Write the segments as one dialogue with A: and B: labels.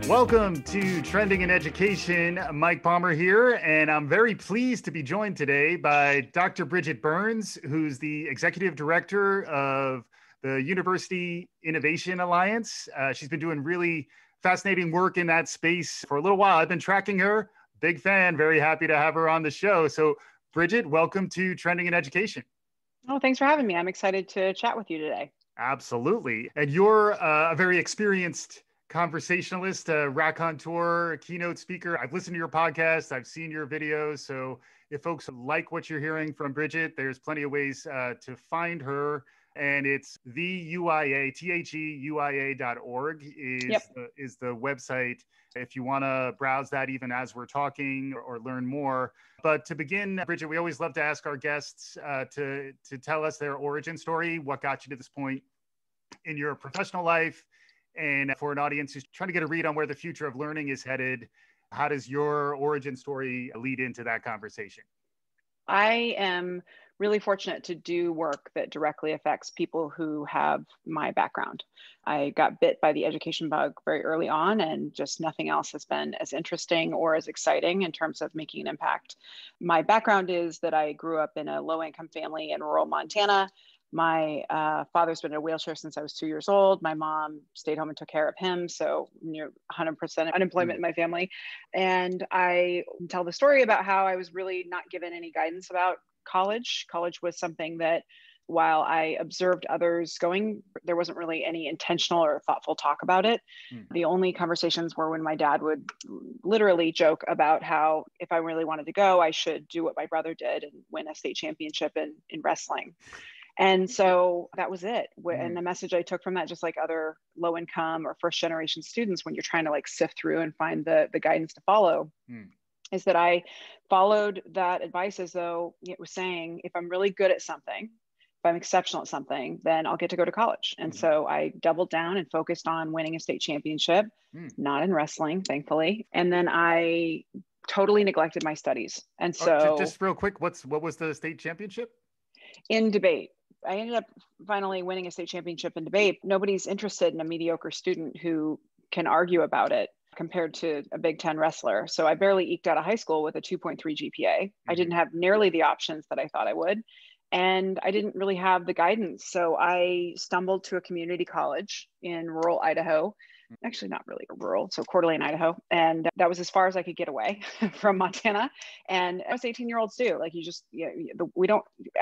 A: Welcome to Trending in Education. Mike Palmer here, and I'm very pleased to be joined today by Dr. Bridget Burns, who's the Executive Director of the University Innovation Alliance. She's been doing really fascinating work in that space for a little while. I've been tracking her. Big fan, very happy to have her on the show. So Bridget, welcome to Trending in Education.
B: Oh, thanks for having me. I'm excited to chat with you today.
A: Absolutely. And you're a very experienced conversationalist, raconteur, keynote speaker. I've listened to your podcast. I've seen your videos. So if folks like what you're hearing from Bridget, there's plenty of ways to find her. And it's theuia.org is the website if you want to browse that even as we're talking or learn more. But to begin, Bridget, we always love to ask our guests to tell us their origin story, what got you to this point in your professional life. And for an audience who's trying to get a read on where the future of learning is headed, how does your origin story lead into that conversation?
B: I am really fortunate to do work that directly affects people who have my background. I got bit by the education bug very early on, and just nothing else has been as interesting or as exciting in terms of making an impact. My background is that I grew up in a low-income family in rural Montana. My father's been in a wheelchair since I was 2 years old. My mom stayed home and took care of him. So near 100% unemployment in my family. And I tell the story about how I was really not given any guidance about college. College was something that while I observed others going, there wasn't really any intentional or thoughtful talk about it. The only conversations were when my dad would literally joke about how if I really wanted to go, I should do what my brother did and win a state championship in wrestling. And so that was it. And the message I took from that, just like other low income or first generation students, when you're trying to like sift through and find the guidance to follow, is that I followed that advice as though it was saying, if I'm really good at something, if I'm exceptional at something, then I'll get to go to college. And so I doubled down and focused on winning a state championship, not in wrestling, thankfully. And then I totally neglected my studies. And so
A: just real quick, what was the state championship?
B: In debate. I ended up finally winning a state championship in debate. Nobody's interested in a mediocre student who can argue about it compared to a Big Ten wrestler. So I barely eked out of high school with a 2.3 GPA. I didn't have nearly the options that I thought I would. And I didn't really have the guidance. So I stumbled to a community college in rural Idaho. Actually, not really rural, so Coeur d'Alene, Idaho. And that was as far as I could get away from Montana. And as 18-year-olds do, like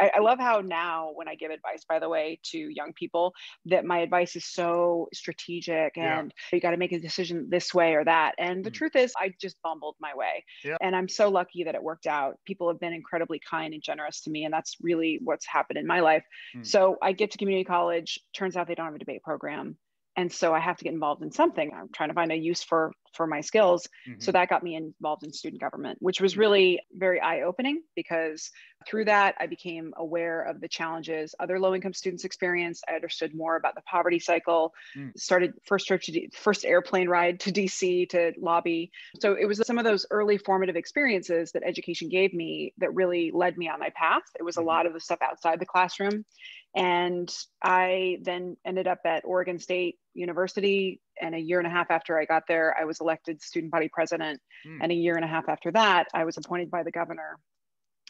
B: I love how now when I give advice, by the way, to young people, that my advice is so strategic and you got to make a decision this way or that. And the truth is, I just bumbled my way. And I'm so lucky that it worked out. People have been incredibly kind and generous to me. And that's really what's happened in my life. So I get to community college. Turns out they don't have a debate program. And so I have to get involved in something. I'm trying to find a use for my skills. So that got me involved in student government, which was really very eye-opening because through that, I became aware of the challenges other low-income students experience. I understood more about the poverty cycle, started first airplane ride to DC to lobby. So it was some of those early formative experiences that education gave me that really led me on my path. It was a lot of the stuff outside the classroom. And I then ended up at Oregon State University. And a year and a half after I got there, I was elected student body president. And a year and a half after that, I was appointed by the governor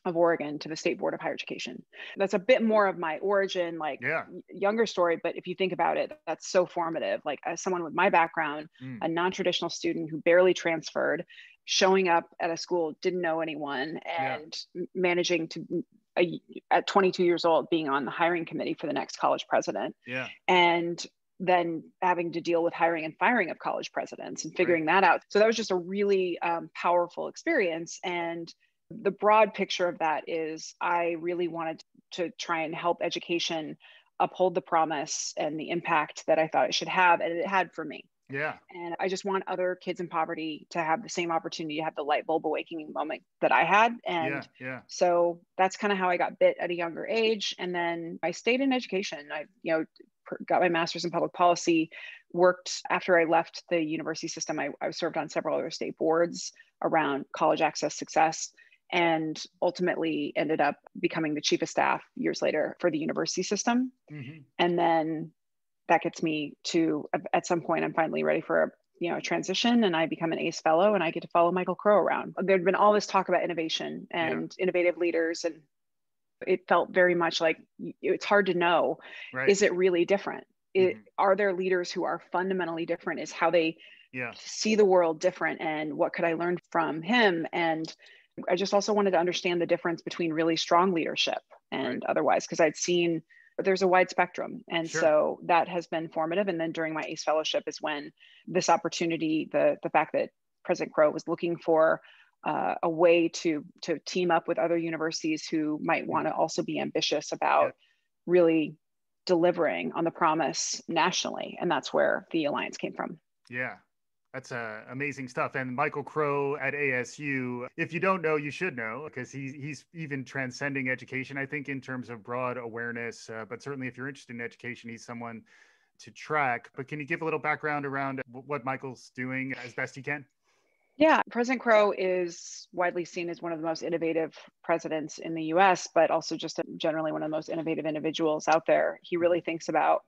B: of Oregon to the State Board of Higher Education. That's a bit more of my origin, younger story. But if you think about it, that's so formative. Like as someone with my background, a non-traditional student who barely transferred, showing up at a school, didn't know anyone, and managing to at 22 years old, being on the hiring committee for the next college president. And then having to deal with hiring and firing of college presidents and figuring that out. So that was just a really powerful experience. And the broad picture of that is I really wanted to try and help education uphold the promise and the impact that I thought it should have, and it had for me. And I just want other kids in poverty to have the same opportunity to have the light bulb awakening moment that I had. And so that's kind of how I got bit at a younger age. And then I stayed in education. I, got my master's in public policy, worked after I left the university system. I served on several other state boards around college access success, and ultimately ended up becoming the chief of staff years later for the university system. And then that gets me to, at some point, I'm finally ready for a transition and I become an ACE fellow and I get to follow Michael Crow around. There'd been all this talk about innovation and innovative leaders, and it felt very much like it's hard to know, is it really different? Are there leaders who are fundamentally different? Is how they see the world different? And what could I learn from him? And I just also wanted to understand the difference between really strong leadership and otherwise, because I'd seen there's a wide spectrum. And so that has been formative. And then during my ACE fellowship is when this opportunity, the fact that President Crow was looking for a way to team up with other universities who might want to also be ambitious about really delivering on the promise nationally. And that's where the alliance came from.
A: Yeah. That's amazing stuff. And Michael Crow at ASU, if you don't know, you should know, because he's even transcending education, I think, in terms of broad awareness. But certainly if you're interested in education, he's someone to track. But can you give a little background around what Michael's doing as best he can?
B: Yeah, President Crow is widely seen as one of the most innovative presidents in the US, but also just generally one of the most innovative individuals out there. He really thinks about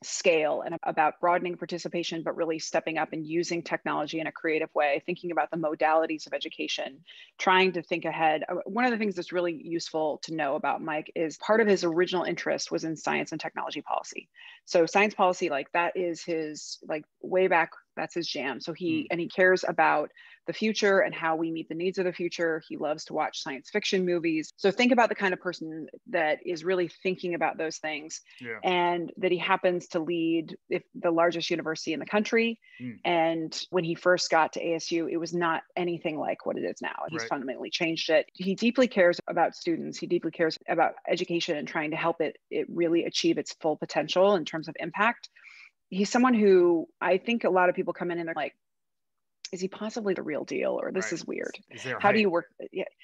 B: scale and about broadening participation, but really stepping up and using technology in a creative way, thinking about the modalities of education, trying to think ahead. One of the things that's really useful to know about Mike is part of his original interest was in science and technology policy. So science policy, like that is his, like way back, that's his jam. So he cares about the future and how we meet the needs of the future. He loves to watch science fiction movies. So think about the kind of person that is really thinking about those things, and that he happens to lead the largest university in the country. And when he first got to ASU, it was not anything like what it is now. He's fundamentally changed it. He deeply cares about students. He deeply cares about education and trying to help it really achieve its full potential in terms of impact. He's someone who I think a lot of people come in and they're like, is he possibly the real deal? Or this is weird. How do you work?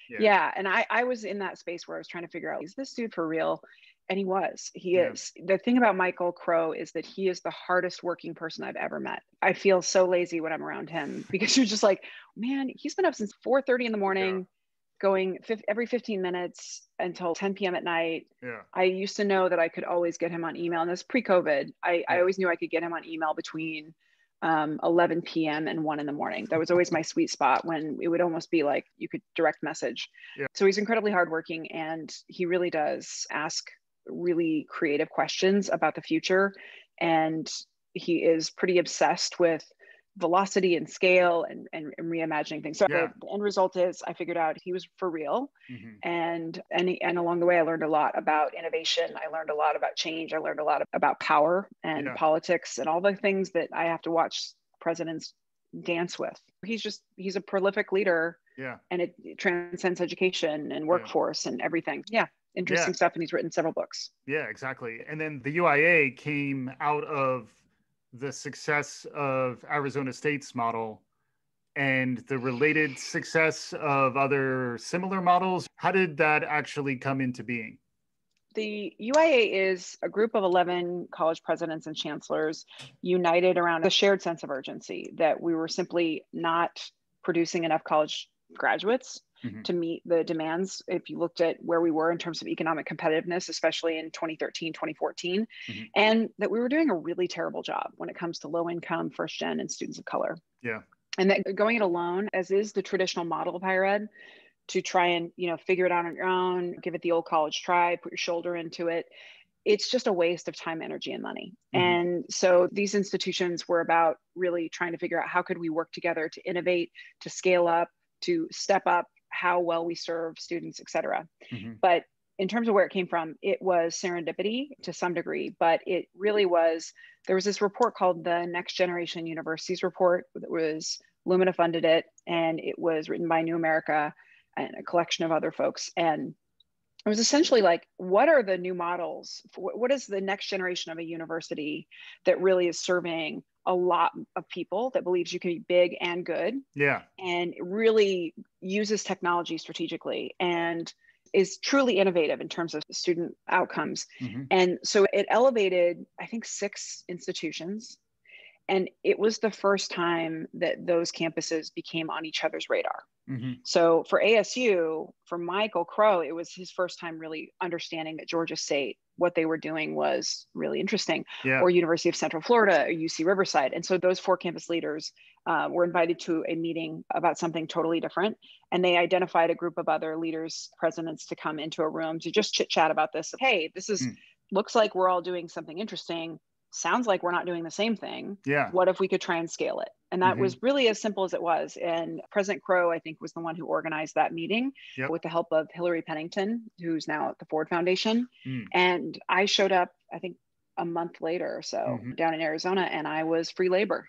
B: Yeah. And I was in that space where I was trying to figure out, is this dude for real? And he was. He is. The thing about Michael Crow is that he is the hardest working person I've ever met. I feel so lazy when I'm around him because you're just like, man, he's been up since 4:30 in the morning, going every 15 minutes until 10 p.m. at night. I used to know that I could always get him on email, and this pre-COVID. I always knew I could get him on email between 11 p.m. and 1 in the morning. That was always my sweet spot, when it would almost be like you could direct message. So he's incredibly hardworking, and he really does ask really creative questions about the future. And he is pretty obsessed with velocity and scale and reimagining things. So the end result is I figured out he was for real. And along the way, I learned a lot about innovation. I learned a lot about change. I learned a lot about power and politics and all the things that I have to watch presidents dance with. He's a prolific leader. And it transcends education and workforce and everything. Interesting stuff. And he's written several books.
A: Yeah, exactly. And then the UIA came out of the success of Arizona State's model and the related success of other similar models. How did that actually come into being?
B: The UIA is a group of 11 college presidents and chancellors united around a shared sense of urgency that we were simply not producing enough college graduates to meet the demands. If you looked at where we were in terms of economic competitiveness, especially in 2013, 2014, and that we were doing a really terrible job when it comes to low income, first gen, and students of color. And that going it alone, as is the traditional model of higher ed, to try and, figure it out on your own, give it the old college try, put your shoulder into it. It's just a waste of time, energy, and money. And so these institutions were about really trying to figure out how could we work together to innovate, to scale up, to step up how well we serve students, et cetera. But in terms of where it came from, it was serendipity to some degree, but it really was, there was this report called the Next Generation Universities Report that was, Lumina funded it, and it was written by New America and a collection of other folks. And it was essentially like, what are the new models? What is the next generation of a university that really is serving a lot of people, that believes you can be big and good? And it really uses technology strategically and is truly innovative in terms of student outcomes. And so it elevated, I think, 6 institutions. And it was the first time that those campuses became on each other's radar. So for ASU, for Michael Crow, it was his first time really understanding that Georgia State what they were doing was really interesting,
A: Yeah.
B: or University of Central Florida or UC Riverside. And so those 4 campus leaders were invited to a meeting about something totally different. And they identified a group of other leaders, presidents, to come into a room to just chit chat about this. Hey, this is looks like we're all doing something interesting. Sounds like we're not doing the same thing.
A: Yeah.
B: What if we could try and scale it? And that was really as simple as it was. And President Crow, I think, was the one who organized that meeting with the help of Hillary Pennington, who's now at the Ford Foundation. And I showed up, I think, a month later or so down in Arizona, and I was free labor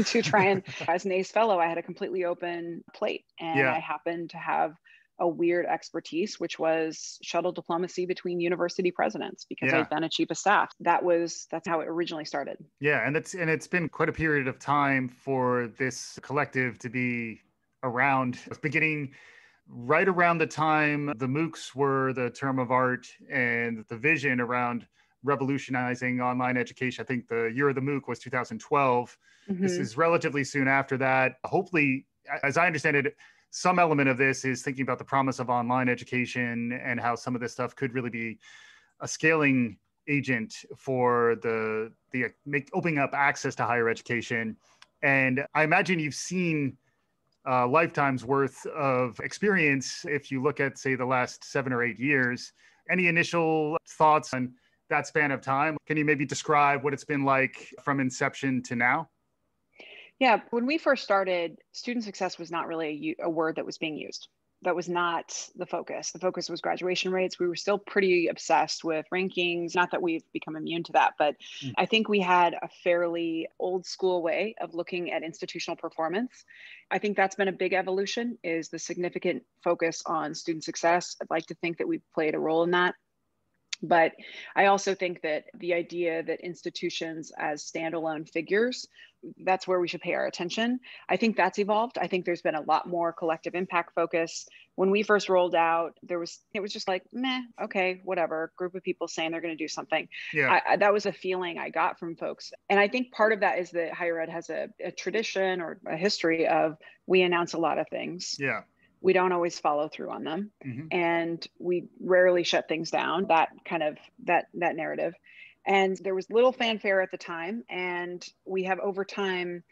B: to try and, as an ACE fellow, I had a completely open plate. And I happened to have a weird expertise, which was shuttle diplomacy between university presidents, because I'd been a chief of staff. That's how it originally started.
A: Yeah, and it's been quite a period of time for this collective to be around. It's beginning right around the time the MOOCs were the term of art, and the vision around revolutionizing online education. I think the year of the MOOC was 2012. This is relatively soon after that. Hopefully, as I understand it, some element of this is thinking about the promise of online education and how some of this stuff could really be a scaling agent for opening up access to higher education. And I imagine you've seen lifetime's worth of experience if you look at, say, the last 7 or 8 years. Any initial thoughts on that span of time? Can you maybe describe what it's been like from inception to now?
B: Yeah, when we first started, student success was not really a word that was being used. That was not the focus. The focus was graduation rates. We were still pretty obsessed with rankings. Not that we've become immune to that, but I think we had a fairly old school way of looking at institutional performance. I think that's been a big evolution, is the significant focus on student success. I'd like to think that we've played a role in that. But I also think that the idea that institutions as standalone figures, that's where we should pay our attention. I think that's evolved. I think there's been a lot more collective impact focus. When we first rolled out, it was just like, meh, okay, whatever, group of people saying they're going to do something. That was a feeling I got from folks. And I think part of that is that higher ed has a tradition or a history of, we announce a lot of things.
A: Yeah.
B: We don't always follow through on them, and we rarely shut things down, that narrative. And there was little fanfare at the time, and we have over time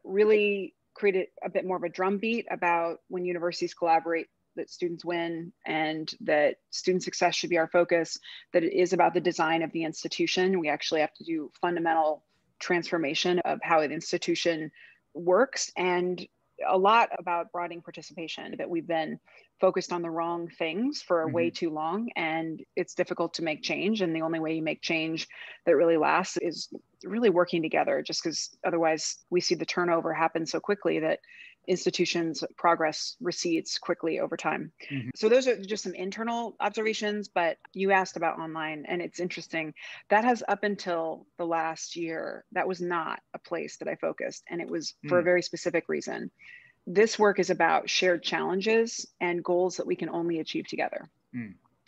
B: really created a bit more of a drumbeat about when universities collaborate, that students win, and that student success should be our focus, that it is about the design of the institution. We actually have to do fundamental transformation of how an institution works, and a lot about broadening participation, that we've been focused on the wrong things for way too long, and it's difficult to make change. And the only way you make change that really lasts is really working together, just because otherwise we see the turnover happen so quickly that institutions' progress recedes quickly over time. So those are just some internal observations, but you asked about online, and it's interesting. That has, up until the last year, that was not a place that I focused, and it was for a very specific reason. This work is about shared challenges and goals that we can only achieve together.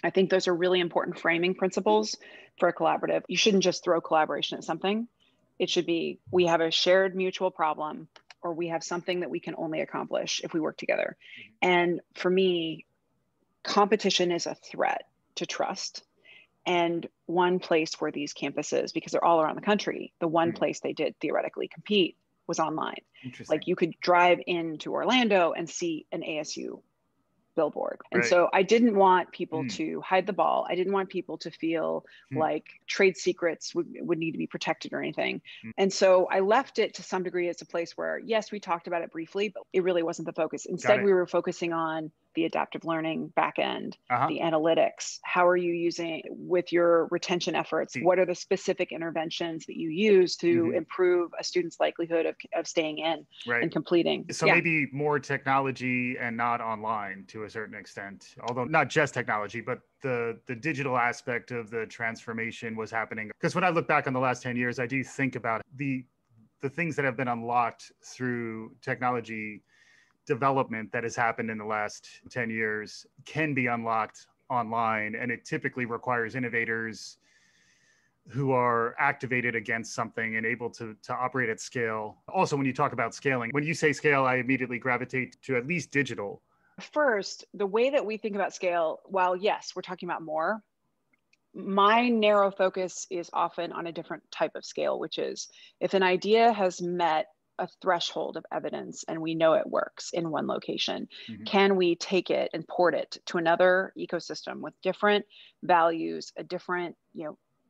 B: I think those are really important framing principles for a collaborative. You shouldn't just throw collaboration at something. It should be, we have a shared mutual problem, or we have something that we can only accomplish if we work together. And for me, competition is a threat to trust. And one place where these campuses, because they're all around the country, the one place they did theoretically compete was online. Like, you could drive into Orlando and see an ASU billboard. And so I didn't want people to hide the ball. I didn't want people to feel like trade secrets would need to be protected or anything. And so I left it to some degree as a place where, yes, we talked about it briefly, but it really wasn't the focus. Instead, we were focusing on the adaptive learning backend, the analytics. How are you using with your retention efforts? What are the specific interventions that you use to improve a student's likelihood of staying in and completing?
A: So maybe more technology and not online to a certain extent, although not just technology, but the digital aspect of the transformation was happening. Because when I look back on the last 10 years, I do think about the things that have been unlocked through technology development that has happened in the last 10 years can be unlocked online. And it typically requires innovators who are activated against something and able to operate at scale. Also, when you talk about scaling, when you say scale, I immediately gravitate to at least digital.
B: First, the way that we think about scale, while yes, we're talking about more, My narrow focus is often on a different type of scale, which is if an idea has met a threshold of evidence and we know it works in one location, can we take it and port it to another ecosystem with different values, a different,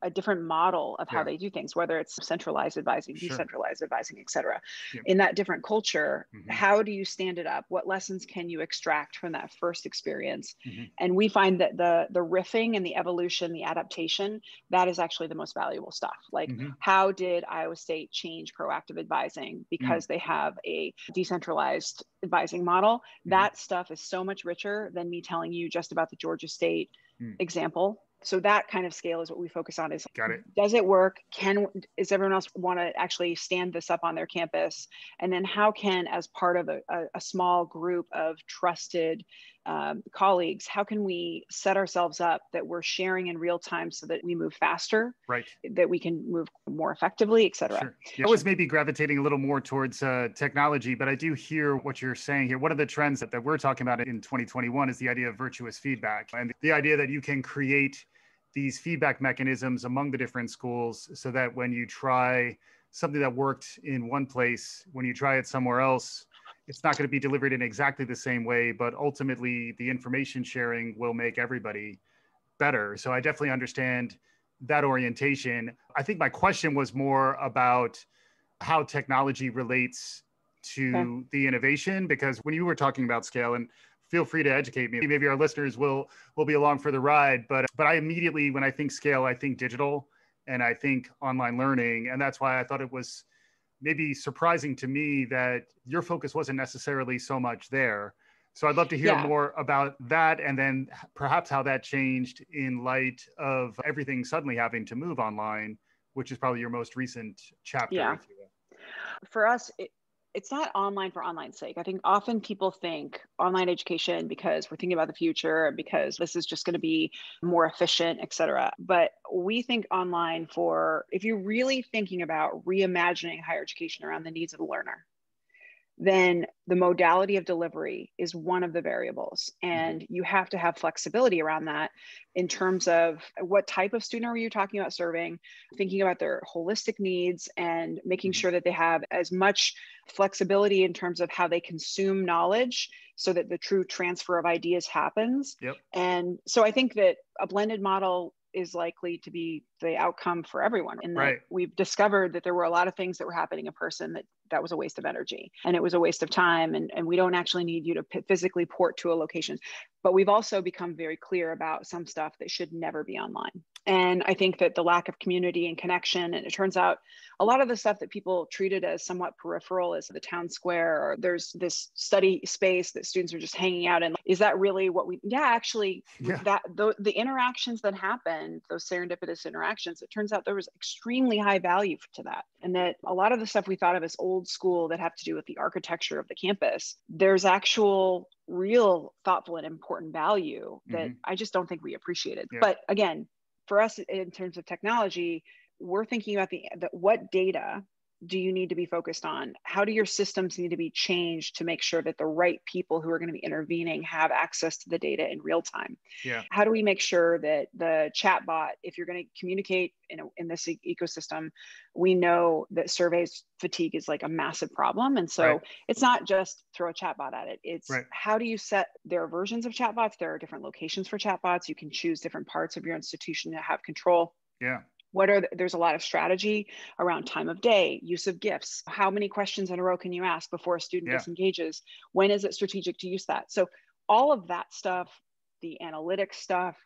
B: a different model of how they do things, whether it's centralized advising, decentralized advising, et cetera. In that different culture, how do you stand it up? What lessons can you extract from that first experience? And we find that the riffing and the evolution, the adaptation, that is actually the most valuable stuff. Like, how did Iowa State change proactive advising because they have a decentralized advising model? That stuff is so much richer than me telling you just about the Georgia State example. So that kind of scale is what we focus on. Is does it work? Is everyone else want to actually stand this up on their campus? And then how can, as part of a small group of trusted colleagues, how can we set ourselves up that we're sharing in real time so that we move faster, that we can move more effectively, et cetera?
A: I was maybe gravitating a little more towards technology, but I do hear what you're saying here. One of the trends that we're talking about in 2021 is the idea of virtuous feedback, and the idea that you can create these feedback mechanisms among the different schools so that when you try something that worked in one place, when you try it somewhere else, it's not going to be delivered in exactly the same way, but ultimately the information sharing will make everybody better. So I definitely understand that orientation. I think my question was more about how technology relates to the innovation, because when you were talking about scale, and feel free to educate me, maybe our listeners will be along for the ride, but I immediately, when I think scale, I think digital and I think online learning. And that's why I thought it was maybe surprising to me that your focus wasn't necessarily so much there. So I'd love to hear more about that, and then perhaps how that changed in light of everything suddenly having to move online, which is probably your most recent chapter.
B: Yeah. For us, it's not online for online's sake. I think often people think online education because we're thinking about the future, because this is just going to be more efficient, et cetera. But we think online for, if you're really thinking about reimagining higher education around the needs of the learner, then the modality of delivery is one of the variables. And you have to have flexibility around that in terms of what type of student are you talking about serving, thinking about their holistic needs and making sure that they have as much flexibility in terms of how they consume knowledge so that the true transfer of ideas happens. And so I think that a blended model is likely to be the outcome for everyone. And that we've discovered that there were a lot of things that were happening in person that was a waste of energy and it was a waste of time. And we don't actually need you to physically port to a location. But we've also become very clear about some stuff that should never be online. And I think that the lack of community and connection, and it turns out a lot of the stuff that people treated as somewhat peripheral is the town square, or there's this study space that students are just hanging out in. Is that really what the interactions that happened, those serendipitous interactions, it turns out there was extremely high value to that. And that a lot of the stuff we thought of as old school that have to do with the architecture of the campus, there's actual real thoughtful and important value that I just don't think we appreciated. But again, for us in terms of technology, we're thinking about what data do you need to be focused on? How do your systems need to be changed to make sure that the right people who are going to be intervening have access to the data in real time? How do we make sure that the chatbot, if you're going to communicate in this ecosystem, we know that surveys fatigue is like a massive problem. And so it's not just throw a chatbot at it. It's how do you set, there are versions of chatbots. There are different locations for chatbots. You can choose different parts of your institution to have control. There's a lot of strategy around time of day, use of gifts. How many questions in a row can you ask before a student disengages? When is it strategic to use that? So all of that stuff, the analytics stuff,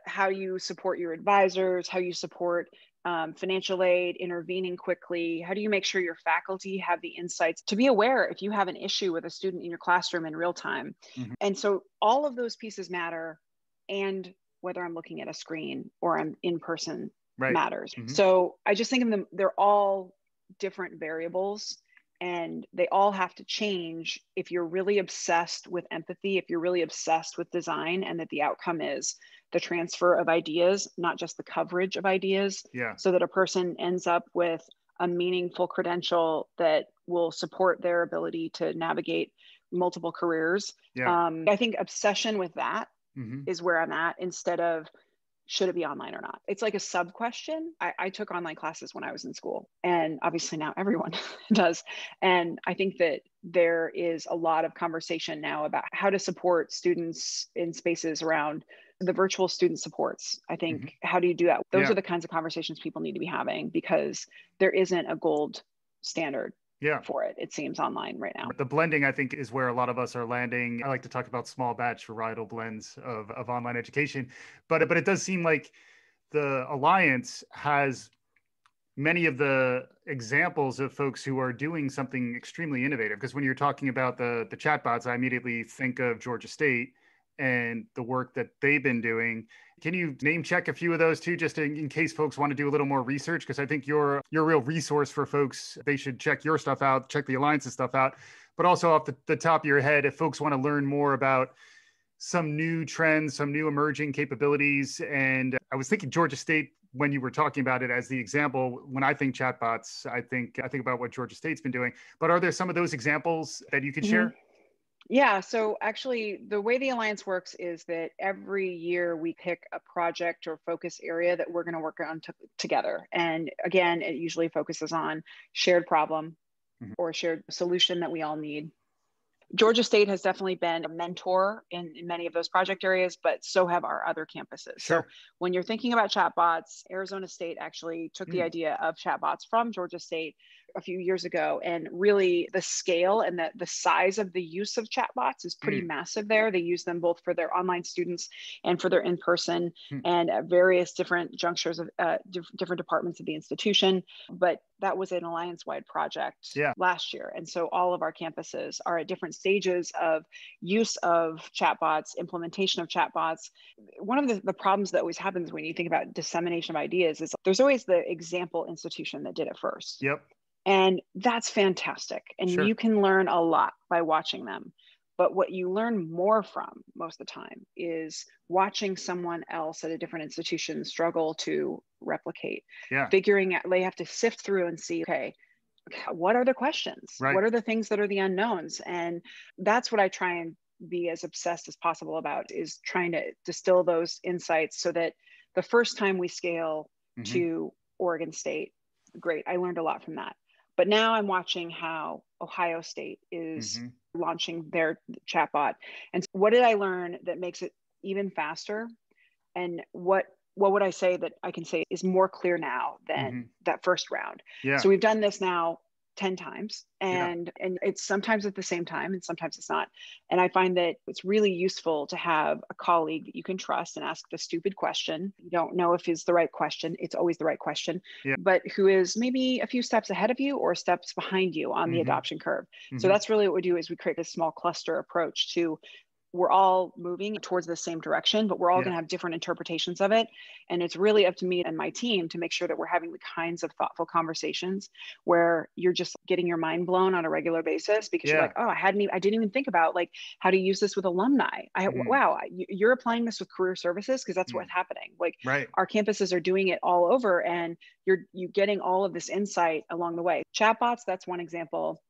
B: how you support your advisors, how you support financial aid, intervening quickly. How do you make sure your faculty have the insights to be aware if you have an issue with a student in your classroom in real time? And so all of those pieces matter. And whether I'm looking at a screen or I'm in person, matters. So I just think of them, they're all different variables and they all have to change if you're really obsessed with empathy, if you're really obsessed with design, and that the outcome is the transfer of ideas, not just the coverage of ideas, so that a person ends up with a meaningful credential that will support their ability to navigate multiple careers. I think obsession with that is where I'm at, instead of should it be online or not? It's like a sub question. I took online classes when I was in school, and obviously now everyone does. And I think that there is a lot of conversation now about how to support students in spaces around the virtual student supports. I think, how do you do that? Those are the kinds of conversations people need to be having, because there isn't a gold standard for it, it seems, online right now.
A: The blending, I think, is where a lot of us are landing. I like to talk about small batch varietal blends of online education, but it does seem like the Alliance has many of the examples of folks who are doing something extremely innovative. Because when you're talking about the chatbots, I immediately think of Georgia State and the work that they've been doing. Can you name check a few of those too, just in case folks want to do a little more research? Because I think you're a real resource for folks. They should check your stuff out, check the Alliance's stuff out. But also off the top of your head, if folks want to learn more about some new trends, some new emerging capabilities. And I was thinking Georgia State when you were talking about it as the example. When I think chatbots, I think about what Georgia State's been doing. But are there some of those examples that you could share?
B: Yeah, so actually the way the Alliance works is that every year we pick a project or focus area that we're going to work on together. And again, it usually focuses on shared problem or shared solution that we all need. Georgia State has definitely been a mentor in many of those project areas, but so have our other campuses.
A: Sure.
B: So when you're thinking about chatbots, Arizona State actually took the idea of chatbots from Georgia State a few years ago. And really the scale and the size of the use of chatbots is pretty massive there. They use them both for their online students and for their in-person and at various different junctures of different departments of the institution. But that was an Alliance-wide project last year. And so all of our campuses are at different stages of use of chatbots, implementation of chatbots. One of the problems that always happens when you think about dissemination of ideas is there's always the example institution that did it first. And that's fantastic. And you can learn a lot by watching them. But what you learn more from most of the time is watching someone else at a different institution struggle to replicate, figuring out, they have to sift through and see, okay, what are the questions? What are the things that are the unknowns? And that's what I try and be as obsessed as possible about, is trying to distill those insights so that the first time we scale to Oregon State, great, I learned a lot from that. But now I'm watching how Ohio State is launching their chatbot. And what did I learn that makes it even faster? And what would I say that I can say is more clear now than that first round? So we've done this now 10 times and it's sometimes at the same time and sometimes it's not. And I find that it's really useful to have a colleague that you can trust and ask the stupid question. You don't know if it's the right question. It's always the right question, but who is maybe a few steps ahead of you or steps behind you on the adoption curve. So that's really what we do, is we create this small cluster approach to, we're all moving towards the same direction, but we're all going to have different interpretations of it. And it's really up to me and my team to make sure that we're having the kinds of thoughtful conversations where you're just getting your mind blown on a regular basis, because you're like, oh, I didn't even think about like how to use this with alumni. Wow, you're applying this with career services, because that's what's happening. Like our campuses are doing it all over, and you're getting all of this insight along the way. Chatbots, that's one example.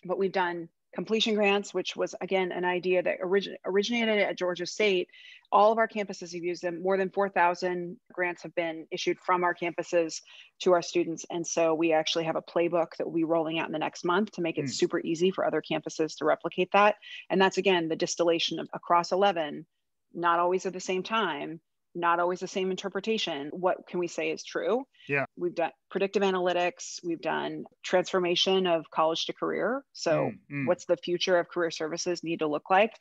B: But we've done completion grants, which was, again, an idea that originated at Georgia State. All of our campuses have used them. More than 4,000 grants have been issued from our campuses to our students. And so we actually have a playbook that we'll be rolling out in the next month to make it super easy for other campuses to replicate that. And that's, again, the distillation of across 11, not always at the same time, not always the same interpretation. What can we say is true? We've done predictive analytics. We've done transformation of college to career. So what's the future of career services need to look like?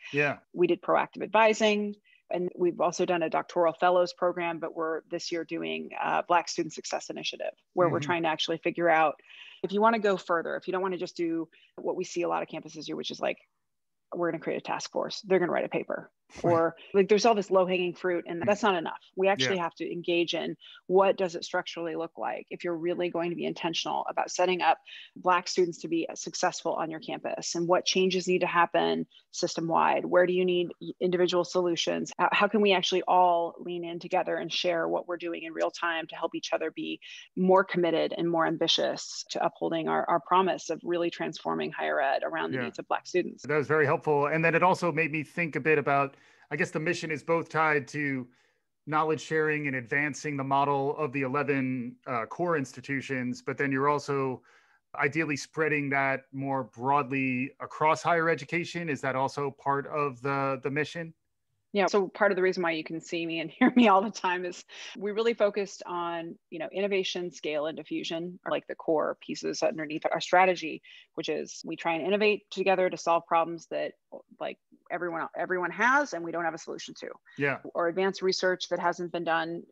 B: We did proactive advising. And we've also done a doctoral fellows program, but we're this year doing a Black Student Success Initiative, where we're trying to actually figure out, if you want to go further, if you don't want to just do what we see a lot of campuses do, which is like, we're going to create a task force, they're going to write a paper, or like there's all this low hanging fruit, and that's not enough. We actually have to engage in, what does it structurally look like if you're really going to be intentional about setting up Black students to be successful on your campus, and what changes need to happen system wide? Where do you need individual solutions? How can we actually all lean in together and share what we're doing in real time to help each other be more committed and more ambitious to upholding our promise of really transforming higher ed around the needs of Black students?
A: That was very helpful. And then it also made me think a bit about, I guess the mission is both tied to knowledge sharing and advancing the model of the 11 core institutions, but then you're also ideally spreading that more broadly across higher education. Is that also part of the mission?
B: Yeah. So part of the reason why you can see me and hear me all the time is we really focused on, innovation, scale, and diffusion are like the core pieces underneath our strategy, which is we try and innovate together to solve problems that like everyone has and we don't have a solution to.
A: Yeah.
B: Or advanced research that hasn't been done,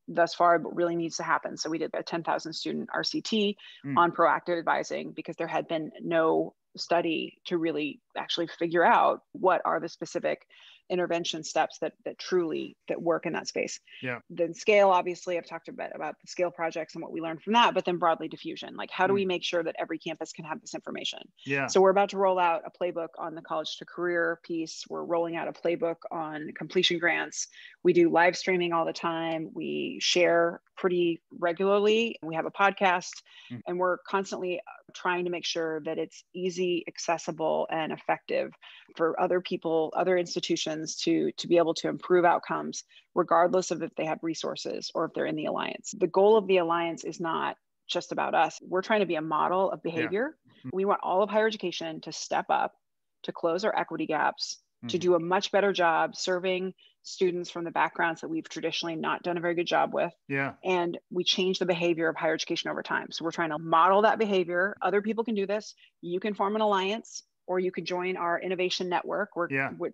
B: thus far, but really needs to happen. So we did a 10,000 student RCT on proactive advising because there had been no study to really actually figure out what are the specific intervention steps that truly work in that space.
A: Yeah.
B: Then scale, obviously, I've talked about the scale projects and what we learned from that, but then broadly diffusion, like how do we make sure that every campus can have this information?
A: Yeah.
B: So we're about to roll out a playbook on the college to career piece. We're rolling out a playbook on completion grants. We do live streaming all the time. We share pretty regularly. We have a podcast and we're constantly trying to make sure that it's easy, accessible, and effective for other people, other institutions to be able to improve outcomes, regardless of if they have resources or if they're in the alliance. The goal of the alliance is not just about us. We're trying to be a model of behavior. Yeah. We want all of higher education to step up, to close our equity gaps, to do a much better job serving students from the backgrounds that we've traditionally not done a very good job with.
A: Yeah.
B: And we change the behavior of higher education over time. So we're trying to model that behavior. Other people can do this. You can form an alliance or you can join our innovation network,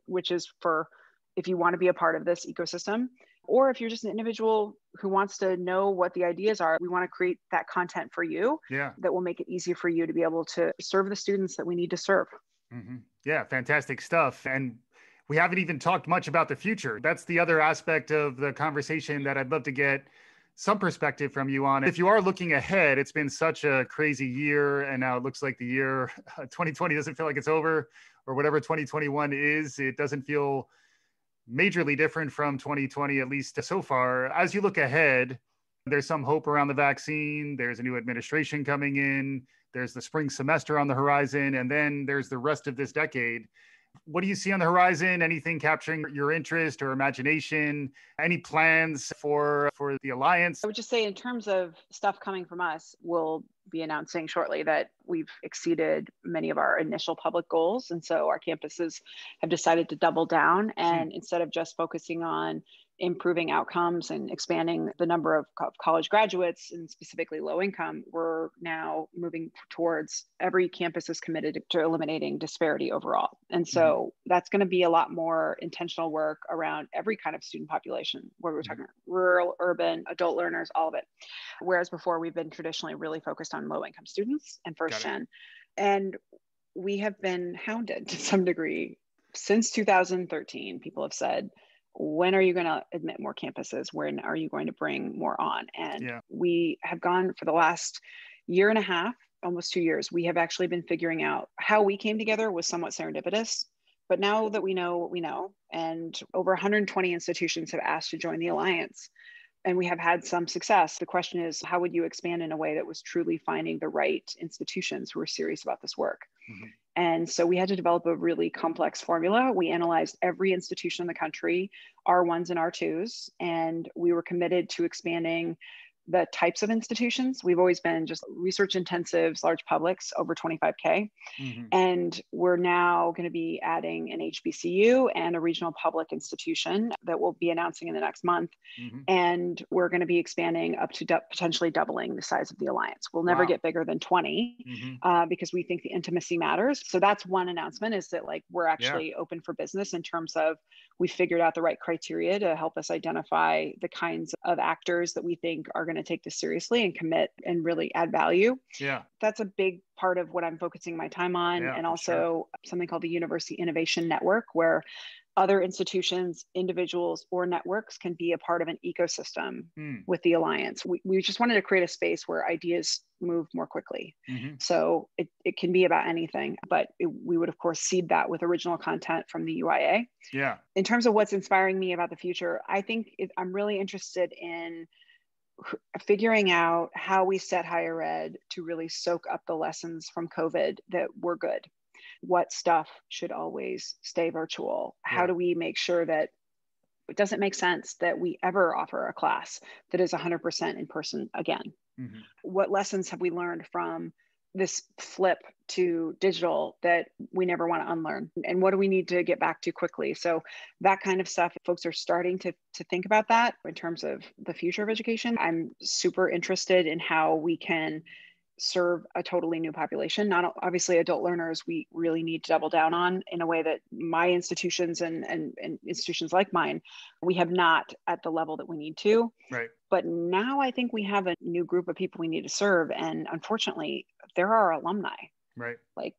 B: which is for if you want to be a part of this ecosystem. Or if you're just an individual who wants to know what the ideas are, we want to create that content for you that will make it easier for you to be able to serve the students that we need to serve.
A: Yeah, fantastic stuff. And we haven't even talked much about the future. That's the other aspect of the conversation that I'd love to get some perspective from you on. If you are looking ahead, it's been such a crazy year. And now it looks like the year 2020 doesn't feel like it's over, or whatever 2021 is. It doesn't feel majorly different from 2020, at least so far. As you look ahead, there's some hope around the vaccine. There's a new administration coming in. There's the spring semester on the horizon. And then there's the rest of this decade. What do you see on the horizon? Anything capturing your interest or imagination? Any plans for the Alliance?
B: I would just say in terms of stuff coming from us, we'll be announcing shortly that we've exceeded many of our initial public goals. And so our campuses have decided to double down. And instead of just focusing on improving outcomes and expanding the number of college graduates and specifically low income, we're now moving towards every campus is committed to eliminating disparity overall. And so that's going to be a lot more intentional work around every kind of student population, where we're talking rural, urban, adult learners, all of it. Whereas before we've been traditionally really focused on low income students and first gen. And we have been hounded to some degree since 2013. People have said, when are you going to admit more campuses? When are you going to bring more on? And we have gone for the last year and a half, almost 2 years, we have actually been figuring out how we came together was somewhat serendipitous. But now that we know what we know, and over 120 institutions have asked to join the Alliance, and we have had some success. The question is, how would you expand in a way that was truly finding the right institutions who are serious about this work? And so we had to develop a really complex formula. We analyzed every institution in the country, R1s and R2s, and we were committed to expanding the types of institutions. We've always been just research intensives, large publics, over 25K. And we're now going to be adding an HBCU and a regional public institution that we'll be announcing in the next month. And we're going to be expanding up to potentially doubling the size of the Alliance. We'll never get bigger than 20 because we think the intimacy matters. So that's one announcement, is that like we're actually open for business in terms of we figured out the right criteria to help us identify the kinds of actors that we think are going to take this seriously and commit and really add value. That's a big part of what I'm focusing my time on. And also something called the University Innovation Network, where other institutions, individuals, or networks can be a part of an ecosystem with the Alliance. We just wanted to create a space where ideas move more quickly. So it can be about anything, but we would, of course, seed that with original content from the UIA. In terms of what's inspiring me about the future, I think I'm really interested in figuring out how we set higher ed to really soak up the lessons from COVID that were good. What stuff should always stay virtual? How do we make sure that It doesn't make sense that we ever offer a class that is 100% in person again. Mm-hmm. What lessons have we learned from this flip to digital that we never want to unlearn? And what do we need to get back to quickly? So that kind of stuff, folks are starting to think about that in terms of the future of education. I'm super interested in how we can serve a totally new population. Not obviously adult learners, we really need to double down on in a way that my institutions and institutions like mine, we have not at the level that we need to.
A: Right.
B: But now I think we have a new group of people we need to serve. And unfortunately, there are alumni.
A: Right.
B: Like,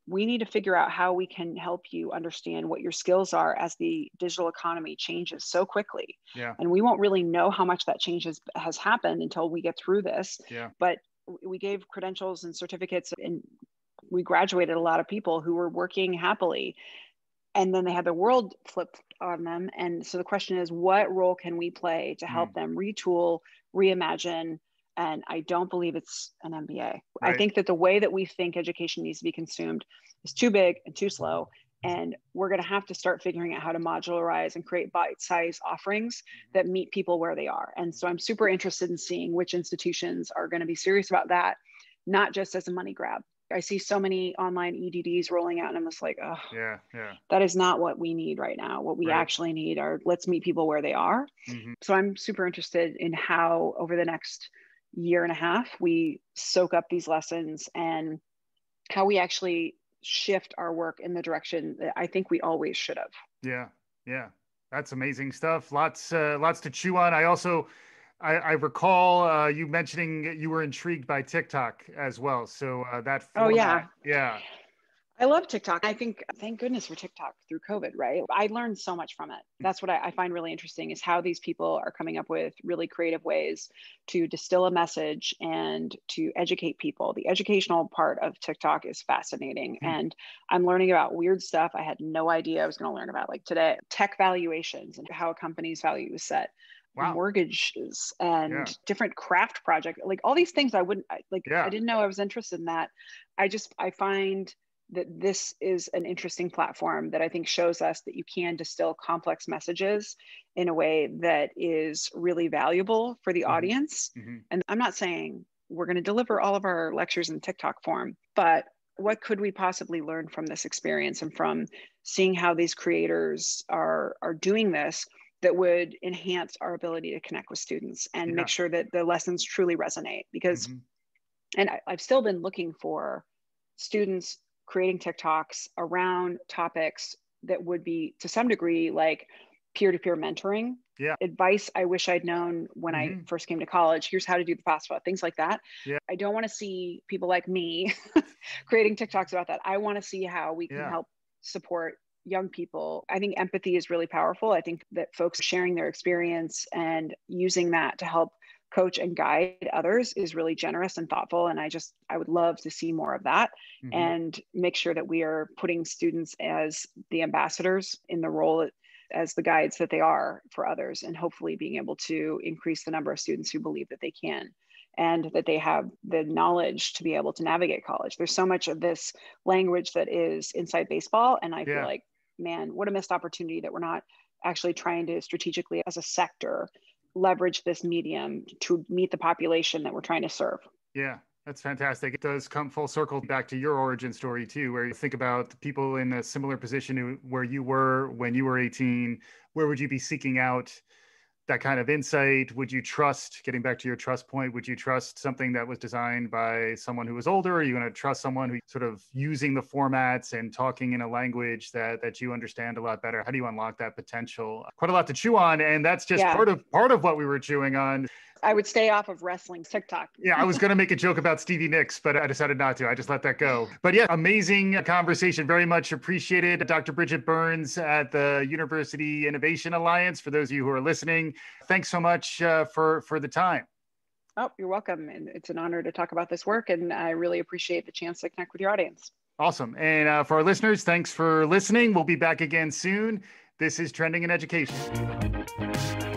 B: we need to figure out how we can help you understand what your skills are as the digital economy changes so quickly.
A: Yeah.
B: And we won't really know how much that change has happened until we get through this.
A: Yeah.
B: But we gave credentials and certificates, and we graduated a lot of people who were working happily, and then they had the world flipped on them. And so the question is, what role can we play to help them retool, reimagine? And I don't believe it's an MBA. Right. I think that the way that we think education needs to be consumed is too big and too slow. And we're going to have to start figuring out how to modularize and create bite-sized offerings that meet people where they are. And so I'm super interested in seeing which institutions are going to be serious about that, not just as a money grab. I see so many online EDDs rolling out, and I'm just like, oh,
A: yeah.
B: That is not what we need right now. What we actually need are, let's meet people where they are. Mm-hmm. So I'm super interested in how over the next year and a half, we soak up these lessons and how we actually shift our work in the direction that I think we always should have.
A: Yeah. That's amazing stuff. Lots to chew on. I recall you mentioning you were intrigued by TikTok as well. So that format, yeah.
B: I love TikTok. I think, thank goodness for TikTok through COVID, right? I learned so much from it. That's what I find really interesting, is how these people are coming up with really creative ways to distill a message and to educate people. The educational part of TikTok is fascinating. And I'm learning about weird stuff I had no idea I was going to learn about, like today, tech valuations and how a company's value is set. Wow. Mortgages and different craft projects, like all these things I didn't know I was interested in that. I find that this is an interesting platform that I think shows us that you can distill complex messages in a way that is really valuable for the audience. Mm-hmm. And I'm not saying we're going to deliver all of our lectures in TikTok form, but what could we possibly learn from this experience and from seeing how these creators are doing this that would enhance our ability to connect with students and make sure that the lessons truly resonate? Because, and I've still been looking for students creating TikToks around topics that would be to some degree like peer-to-peer mentoring, advice I wish I'd known when I first came to college. Here's how to do the FAFSA, things like that. I don't want to see people like me creating TikToks about that. I want to see how we can help support young people. I think empathy is really powerful. I think that folks sharing their experience and using that to help coach and guide others is really generous and thoughtful. And I would love to see more of that and make sure that we are putting students as the ambassadors in the role as the guides that they are for others, and hopefully being able to increase the number of students who believe that they can and that they have the knowledge to be able to navigate college. There's so much of this language that is inside baseball. And I feel like, man, what a missed opportunity that we're not actually trying to strategically as a sector leverage this medium to meet the population that we're trying to serve.
A: Yeah, that's fantastic. It does come full circle back to your origin story too, where you think about people in a similar position to where you were when you were 18. Where would you be seeking out that kind of insight? Would you trust, getting back to your trust point, would you trust something that was designed by someone who was older? Or are you going to trust someone who's sort of using the formats and talking in a language that you understand a lot better? How do you unlock that potential? Quite a lot to chew on. And that's just part of what we were chewing on.
B: I would stay off of wrestling TikTok.
A: Yeah, I was going to make a joke about Stevie Nicks, but I decided not to. I just let that go. But yeah, amazing conversation. Very much appreciated. Dr. Bridget Burns at the University Innovation Alliance. For those of you who are listening, thanks so much for the time.
B: Oh, you're welcome. And it's an honor to talk about this work. And I really appreciate the chance to connect with your audience.
A: Awesome. And for our listeners, thanks for listening. We'll be back again soon. This is Trending in Education.